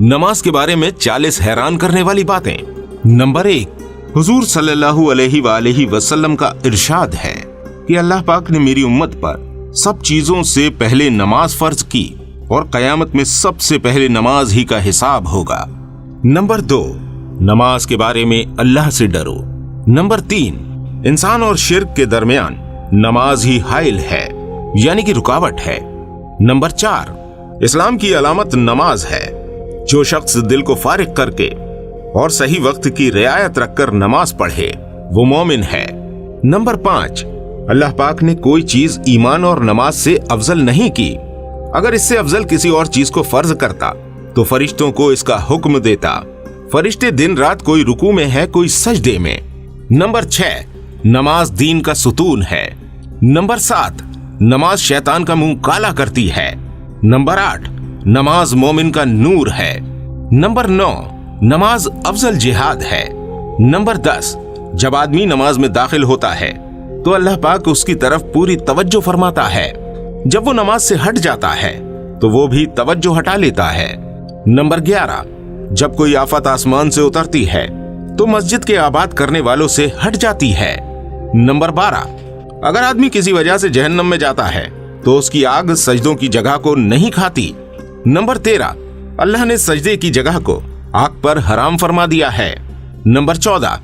नमाज के बारे में 40 हैरान करने वाली बातें। नंबर 1, हुजूर सल्लल्लाहु अलैहि वसल्लम का इरशाद है कि अल्लाह पाक ने मेरी उम्मत पर सब चीजों से पहले नमाज फर्ज की और कयामत में सबसे पहले नमाज ही का हिसाब होगा। नंबर 2, नमाज के बारे में अल्लाह से डरो। नंबर 3, इंसान और शिर्क के दरमियान नमाज ही हाइल है, यानी कि रुकावट है। नंबर 4, इस्लाम की अलामत नमाज है। जो शख्स दिल को फारिग करके और सही वक्त की रियायत रखकर नमाज पढ़े वो मोमिन है। नंबर 5, अल्लाह पाक ने कोई चीज ईमान और नमाज से अफजल नहीं की। अगर इससे अफजल किसी और चीज को फर्ज करता तो फरिश्तों को इसका हुक्म देता। फरिश्ते दिन रात कोई रुकू में है, कोई सजदे में। नंबर 6, नमाज दीन का सुतून है। नंबर 7, नमाज शैतान का मुंह काला करती है। नंबर 8, नमाज मोमिन का नूर है। नंबर 9, नमाज अफजल जिहाद है। नंबर 10, जब आदमी नमाज में दाखिल होता है तो अल्लाह पाक उसकी तरफ पूरी तवज्जो फरमाता है। जब वो नमाज से हट जाता है तो वो भी तवज्जो हटा लेता है। नंबर 11, जब कोई आफत आसमान से उतरती है तो मस्जिद के आबाद करने वालों से हट जाती है। नंबर 12, अगर आदमी किसी वजह से जहन्नम में जाता है तो उसकी आग सजदों की जगह को नहीं खाती। नंबर 13, अल्लाह ने सजदे की जगह को आग पर हराम फरमा दिया है। नंबर 14,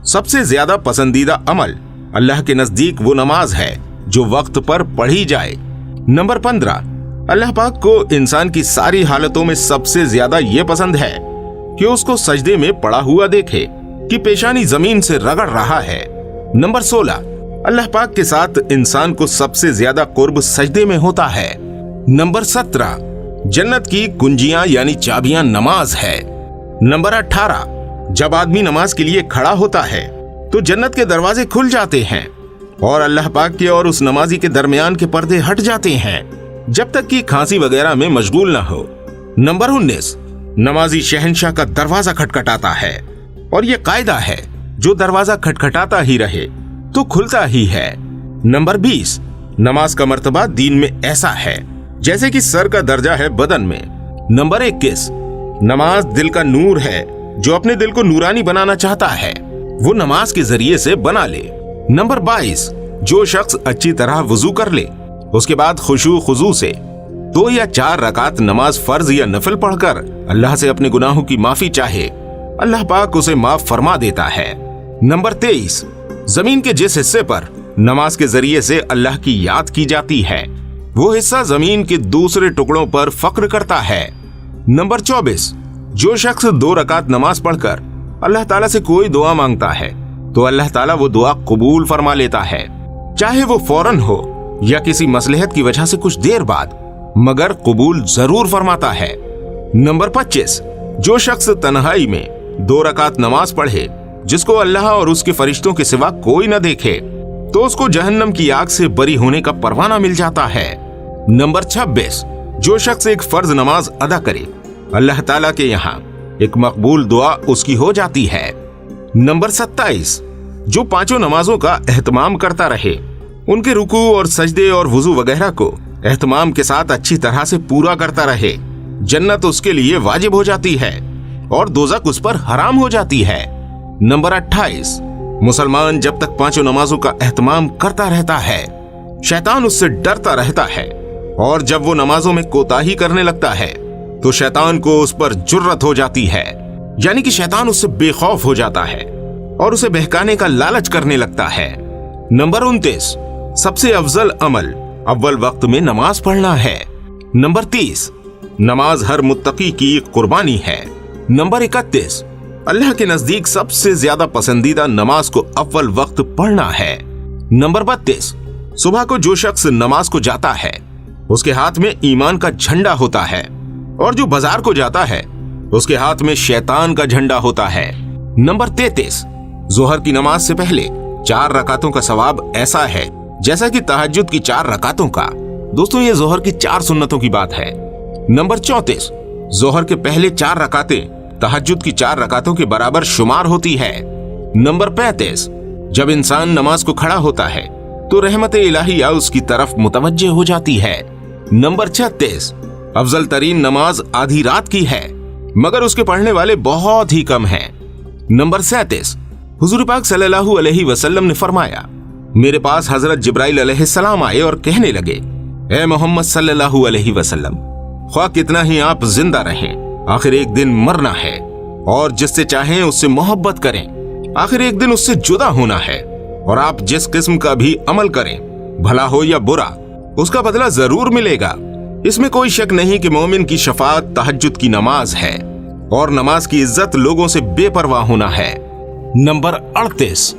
सबसे ज्यादा पसंदीदा अमल अल्लाह के नजदीक वो नमाज है जो वक्त पर पढ़ी जाए। नंबर 15, अल्लाह पाक को इंसान की सारी हालतों में सबसे ज्यादा ये पसंद है कि उसको सजदे में पड़ा हुआ देखे कि पेशानी जमीन से रगड़ रहा है। नंबर 16, अल्लाह पाक के साथ इंसान को सबसे ज्यादा कुर्ब सजदे में होता है। नंबर 17, जन्नत की कुंजियां यानी चाबियां नमाज है। नंबर 18, जब आदमी नमाज के लिए खड़ा होता है तो जन्नत के दरवाजे खुल जाते हैं और अल्लाह पाक के और उस नमाजी के दरमियान के पर्दे हट जाते हैं जब तक कि खांसी वगैरह में मशगूल ना हो। नंबर 19, नमाजी शहंशाह का दरवाजा खटखटाता है और ये कायदा है जो दरवाजा खटखटाता ही रहे तो खुलता ही है। नंबर 20, नमाज का मर्तबा दीन में ऐसा है जैसे कि सर का दर्जा है बदन में। नंबर 21, नमाज दिल का नूर है। जो अपने दिल को नूरानी बनाना चाहता है वो नमाज के जरिए से बना ले। नंबर 22, जो शख्स अच्छी तरह वुजू कर ले उसके बाद खुशू खुजू से 2 या 4 रकात नमाज फर्ज या नफल पढ़कर अल्लाह से अपने गुनाहों की माफी चाहे, अल्लाह पाक उसे माफ फरमा देता है। नंबर 23, जमीन के जिस हिस्से पर नमाज के जरिए से अल्लाह की याद की जाती है वो हिस्सा जमीन के दूसरे टुकड़ों पर फख्र करता है। नंबर 24, जो शख्स 2 रकात नमाज पढ़कर अल्लाह ताला से कोई दुआ मांगता है तो अल्लाह ताला वो दुआ कबूल फरमा लेता है, चाहे वो फौरन हो या किसी मसलहत की वजह से कुछ देर बाद, मगर कबूल जरूर फरमाता है। नंबर 25, जो शख्स तन्हाई में 2 रकात नमाज पढ़े जिसको अल्लाह और उसके फरिश्तों के सिवा कोई न देखे तो उसको जहन्नम की आग से बरी होने का परवाना मिल जाता है। नंबर 26, जो शख्स एक फर्ज नमाज अदा करे अल्लाह ताला के यहाँ एक मकबूल दुआ उसकी हो जाती है। नंबर 27, जो 5 नमाजों का एहतमाम करता रहे, उनके रुकू और सजदे और वुजू वगैरह को एहतमाम के साथ अच्छी तरह से पूरा करता रहे, जन्नत उसके लिए वाजिब हो जाती है और दोज़ख उस पर हराम हो जाती है। नंबर 28, मुसलमान जब तक 5 नमाजों का एहतमाम करता रहता है शैतान उससे डरता रहता है और जब वो नमाजों में कोताही करने लगता है तो शैतान को उस पर जुर्रत हो जाती है, यानी कि शैतान उससे बेखौफ हो जाता है और उसे बहकाने का लालच करने लगता है। नंबर 29, सबसे अफजल अमल अव्वल वक्त में नमाज पढ़ना है। नंबर 30, नमाज हर मुत्तकी की कुर्बानी है। नंबर 31, अल्लाह के नजदीक सबसे ज्यादा पसंदीदा नमाज को अव्वल वक्त पढ़ना है। नंबर 32, सुबह को जो शख्स नमाज को जाता है उसके हाथ में ईमान का झंडा होता है और जो बाजार को जाता है उसके हाथ में शैतान का झंडा होता है। नंबर 33, जोहर की नमाज से पहले 4 रकातों का सवाब ऐसा है जैसा कि तहज्जुद की 4 रकातों का। दोस्तों, ये जोहर की 4 सुन्नतों की बात है। नंबर 34, जोहर के पहले 4 रकातें तहज्जुद की 4 रकातों के बराबर शुमार होती है। नंबर 35, जब इंसान नमाज को खड़ा होता है तो रहमत इलाहिया उसकी तरफ मुतवज्जे हो जाती है। नंबर 36, अफजल तरीन नमाज आधी रात की है, मगर उसके पढ़ने वाले बहुत ही कम हैं। नंबर 37, हुजूर पाक सल्लल्लाहु अलैहि वसल्लम ने फरमाया, मेरे पास हजरत जिब्राइल अलैहिस्सलाम आए और कहने लगे, ए मोहम्मद सल्लल्लाहु अलैहि वसल्लम, ख्वाह कितना ही आप जिंदा रहें, आखिर एक दिन मरना है, और जिससे चाहें उससे मोहब्बत करें, आखिर एक दिन उससे जुदा होना है, और आप जिस किस्म का भी अमल करें, भला हो या बुरा, उसका बदला जरूर मिलेगा। इसमें कोई शक नहीं कि मोमिन की शफाअत तहज्जुद की नमाज है, और नमाज की इज्जत लोगों से बेपरवाह होना है। नंबर 38,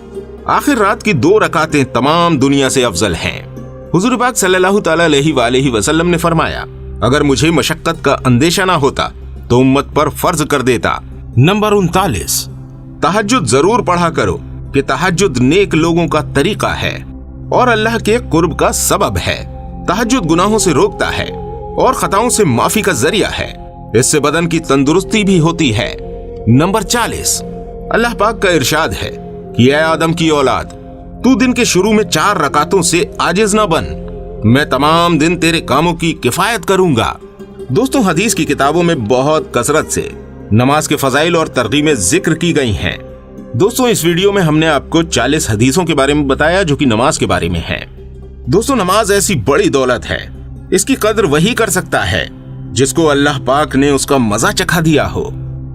आखिर रात की 2 रकातें तमाम दुनिया से अफजल हैं। हुजूर पाक सल्लल्लाहु तआला अलैहि वसल्लम ने फरमाया, अगर मुझे मशक्कत का अंदेशा ना होता तो उम्मत पर फर्ज कर देता। नंबर 39, तहज्जुद जरूर पढ़ा करो कि तहज्जुद नेक लोगों का तरीका है और अल्लाह के कुर्ब का सबब है। तहज्जुद गुनाहों से रोकता है और खताओं से माफी का जरिया है। इससे बदन की तंदुरुस्ती भी होती है। नंबर 40, अल्लाह पाक का इरशाद है कि ऐ आदम की औलाद, तू दिन के शुरू में 4 रकातों से आजिज न बन, मैं तमाम दिन तेरे कामों की किफायत करूंगा। दोस्तों, हदीस की किताबों में बहुत कसरत से नमाज के फजाइल और तरगीबें जिक्र की गई हैं। दोस्तों, इस वीडियो में हमने आपको 40 हदीसों के बारे में बताया जो कि नमाज के बारे में है। दोस्तों, नमाज ऐसी बड़ी दौलत है, इसकी कद्र वही कर सकता है जिसको अल्लाह पाक ने उसका मजा चखा दिया हो।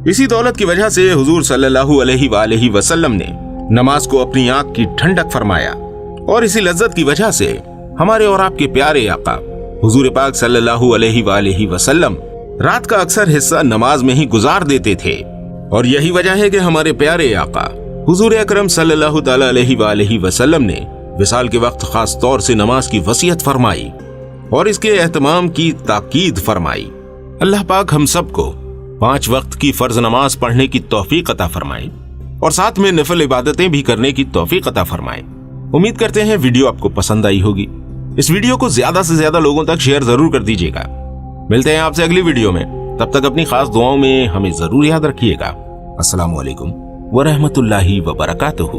इसी दौलत की वजह से हुजूर सल्लल्लाहु अलैहि वसल्लम ने नमाज को अपनी आंख की ठंडक फरमाया, और इसी लज्जत की वजह से हमारे और आपके प्यारे आका हुजूर पाक सल्लल्लाहु अलैहि वसल्लम रात का अक्सर हिस्सा नमाज में ही गुजार देते थे। और यही वजह है कि हमारे प्यारे आका हुजूर अकरम सल्लल्लाहु तआला अलैहि वसल्लम ने विसाल के वक्त खास तौर से नमाज की वसीयत फरमाई और इसके एहतमाम की ताकीद फरमाई। अल्लाह पाक हम सबको 5 वक्त की फर्ज नमाज पढ़ने की तौफीक अता फरमाए और साथ में नफल इबादतें भी करने की तौफीक अता फरमाए। उम्मीद करते हैं वीडियो आपको पसंद आई होगी। इस वीडियो को ज्यादा से ज्यादा लोगों तक शेयर जरूर कर दीजिएगा। मिलते हैं आपसे अगली वीडियो में, तब तक अपनी खास दुआओं में हमें जरूर याद रखिएगा। अस्सलामु अलैकुम व रहमतुल्लाहि व बरकातुहू।